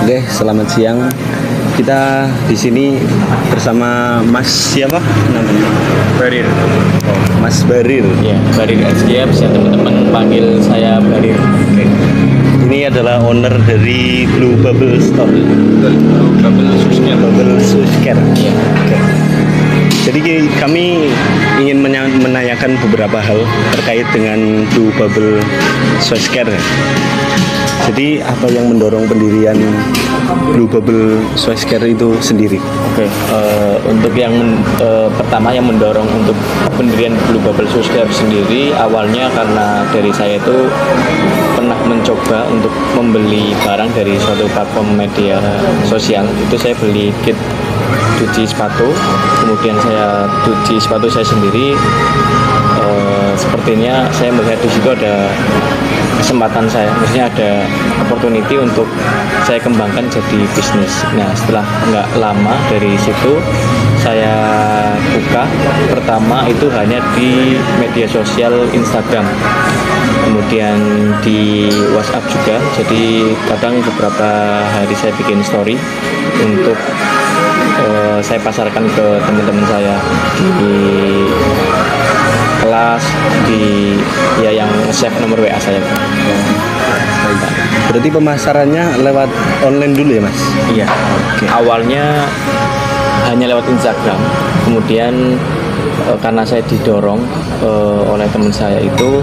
Oke, selamat siang. Kita di sini bersama Mas siapa namanya? Barir. Mas Barir. Ya, Barir SG, bisa teman-teman panggil saya Barir. Oke. Ini adalah owner dari Blue Bubble Store. Bubble Susker. Bubble Susker. Iya. Oke. Jadi kami ingin menanyakan beberapa hal terkait dengan Blue Bubble Susker. Jadi apa yang mendorong pendirian Blue Bubble Susker itu sendiri? Oke, untuk yang pertama yang mendorong untuk pendirian Blue Bubble Susker sendiri awalnya karena dari saya itu pernah mencoba untuk membeli barang dari suatu platform media sosial. Itu saya beli kit cuci sepatu, kemudian saya cuci sepatu saya sendiri. Sepertinya saya melihat di situ ada kesempatan saya, maksudnya ada opportunity untuk saya kembangkan jadi bisnis. Nah, setelah nggak lama dari situ saya buka, pertama itu hanya di media sosial Instagram, kemudian di WhatsApp juga. Jadi kadang beberapa hari saya bikin story untuk saya pasarkan ke teman-teman saya di kelas, di yang save nomor WA saya. Berarti pemasarannya lewat online dulu ya, Mas? Iya. Oke. Awalnya hanya lewat Instagram, kemudian karena saya didorong oleh teman saya itu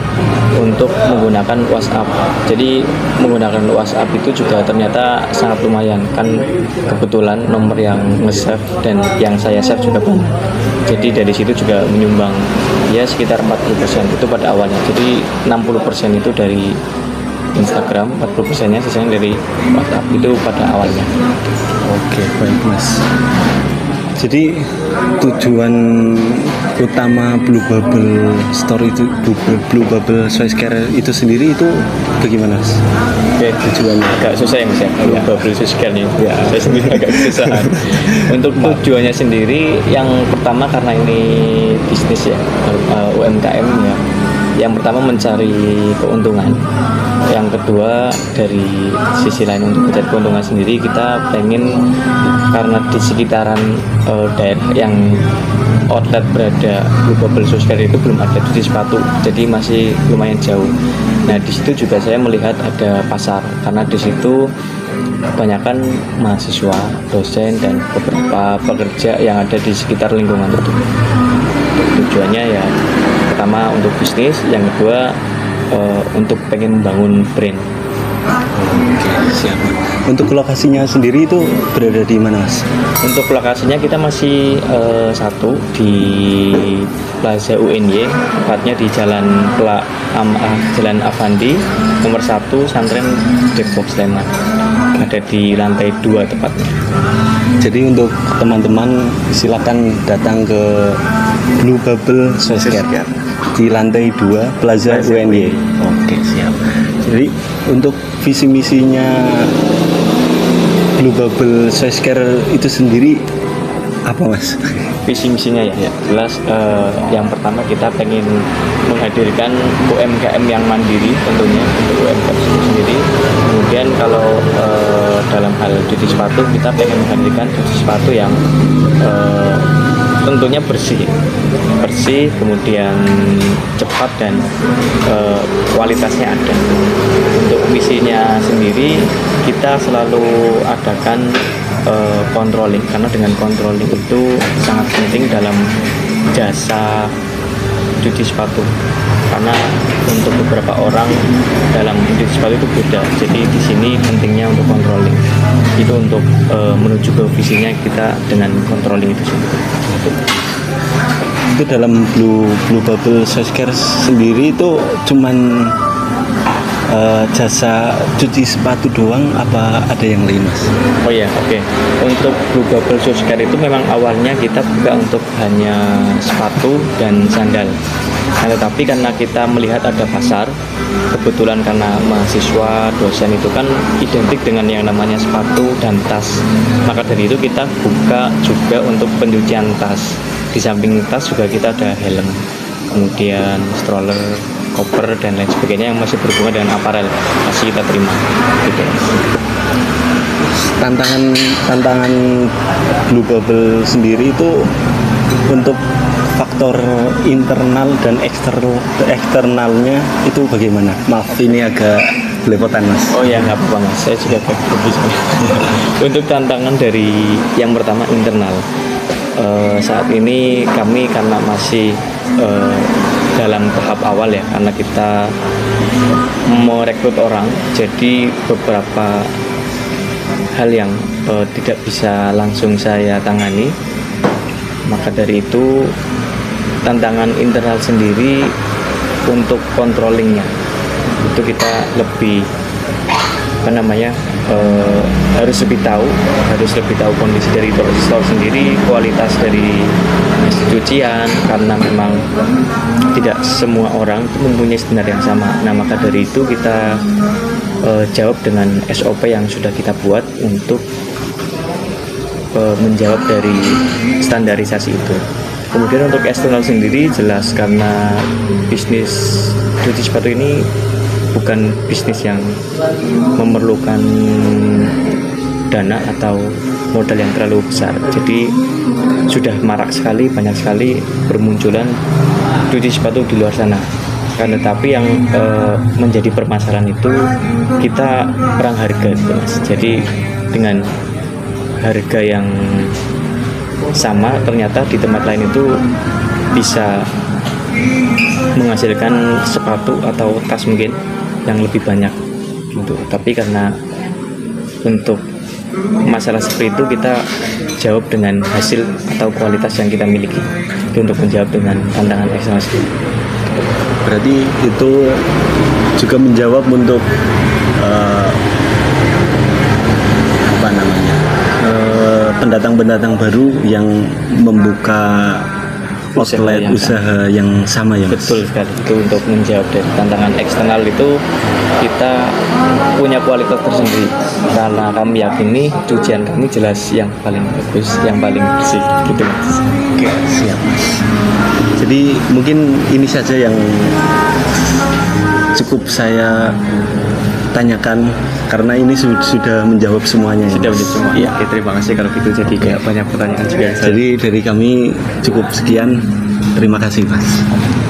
untuk menggunakan WhatsApp. Jadi menggunakan WhatsApp itu juga ternyata sangat lumayan, kan kebetulan nomor yang nge-save dan yang saya save juga banyak. Jadi dari situ juga menyumbang ya sekitar 40% itu pada awalnya. Jadi 60% itu dari Instagram, 40%-nya sisanya dari WhatsApp itu pada awalnya. Oke, baik Mas. Jadi tujuan utama Blue Bubble Store itu, Blue Bubble Susker itu sendiri itu bagaimana, Mas? Oke, tujuannya agak susah ya Mas ya, Blue Bubble Susker nih. Ya, saya sendiri agak kesusahan. Untuk tujuannya sendiri, yang pertama karena ini bisnis ya, UMKM ya. Yang pertama mencari keuntungan. Yang kedua dari sisi lain untuk mencari keuntungan sendiri, kita pengen karena di sekitaran daerah yang outlet berada Blue Bubble Susker itu belum ada cuci sepatu, jadi masih lumayan jauh. Nah di situ juga saya melihat ada pasar karena di situ kebanyakan mahasiswa, dosen dan beberapa pekerja yang ada di sekitar lingkungan itu. Tujuannya ya pertama untuk bisnis, yang kedua untuk pengen membangun brand. Oke, siap. Untuk lokasinya sendiri itu berada di mana, Mas? Untuk lokasinya kita masih satu di Plaza UNY, tepatnya di Jalan Avandi nomor 1 Santren Depok Sleman. Ada di lantai 2 tepatnya. Jadi untuk teman-teman silakan datang ke Blue Bubble Susker di lantai 2 Plaza UNY. Oke, siap. Jadi untuk visi misinya Blue Bubble Susker itu sendiri apa, Mas? Visi misinya ya, jelas yang pertama kita pengen menghadirkan UMKM yang mandiri tentunya untuk UMKM itu sendiri. Kemudian kalau dalam hal cuci sepatu, kita pengen menghadirkan cuci sepatu yang tentunya bersih, kemudian cepat dan kualitasnya ada. Untuk misinya sendiri kita selalu adakan controlling, karena dengan controlling itu sangat penting dalam jasa cuci sepatu, karena untuk beberapa orang dalam cuci sepatu itu beda. Jadi di sini pentingnya untuk controlling itu untuk menuju ke visinya kita dengan controlling itu sendiri. Itu dalam Blue Bubble Susker sendiri itu cuman jasa cuci sepatu doang, apa ada yang lain, Mas? Oh ya, oke. Untuk Blue Bubble Susker itu memang awalnya kita buka untuk hanya sepatu dan sandal. Nah, tetapi karena kita melihat ada pasar, kebetulan karena mahasiswa, dosen itu kan identik dengan yang namanya sepatu dan tas. Maka dari itu kita buka juga untuk pencucian tas. Di samping tas juga kita ada helm, kemudian stroller, koper dan lain sebagainya yang masih berhubungan dengan aparel masih kita terima gitu. tantangan Blue Bubble sendiri itu untuk faktor internal dan eksternalnya itu bagaimana? Maaf ini agak belepotan Mas. Oh ya, nggak apa-apa Mas, saya juga bisa. Untuk tantangan dari yang pertama internal, saat ini kami karena masih dalam tahap awal ya, karena kita merekrut orang, jadi beberapa hal yang tidak bisa langsung saya tangani. Maka dari itu tantangan internal sendiri untuk controllingnya itu kita lebih harus lebih tahu kondisi dari store sendiri, kualitas dari cucian, karena memang tidak semua orang itu mempunyai standar yang sama. Nah, maka dari itu kita jawab dengan SOP yang sudah kita buat untuk menjawab dari standarisasi itu. Kemudian untuk eksternal sendiri jelas karena bisnis cuci sepatu ini bukan bisnis yang memerlukan dana atau modal yang terlalu besar. Jadi sudah marak sekali, banyak sekali bermunculan cuci sepatu di luar sana. Kan, tetapi yang menjadi permasalahan itu kita perang harga gitu, Mas. Jadi dengan harga yang sama ternyata di tempat lain itu bisa menghasilkan sepatu atau tas mungkin yang lebih banyak gitu. Tapi karena untuk masalah seperti itu kita jawab dengan hasil atau kualitas yang kita miliki untuk menjawab dengan tantangan eksternal. Berarti itu juga menjawab untuk pendatang-pendatang baru yang membuka outlet usaha yang sama ya Mas? Betul sekali, itu untuk menjawab dari tantangan eksternal itu kita punya kualitas tersendiri karena kami yakini cucian kami jelas yang paling bagus, yang paling bersih gitu Mas. Oke, siap Mas. Jadi mungkin ini saja yang cukup saya tanyakan karena ini sudah menjawab semuanya. Sudah menjawab semua. Iya. Oke, terima kasih kalau gitu. Jadi kayak banyak pertanyaan juga. Jadi dari kami cukup sekian. Terima kasih Mas.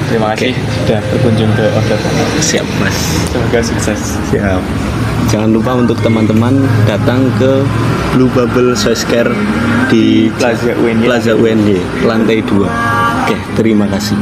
Terima kasih sudah berkunjung ke order. Siap Mas. Semoga sukses. Siap. Jangan lupa untuk teman-teman datang ke Blue Bubble Swiss Care di Plaza UNY lantai 2. Oke, terima kasih.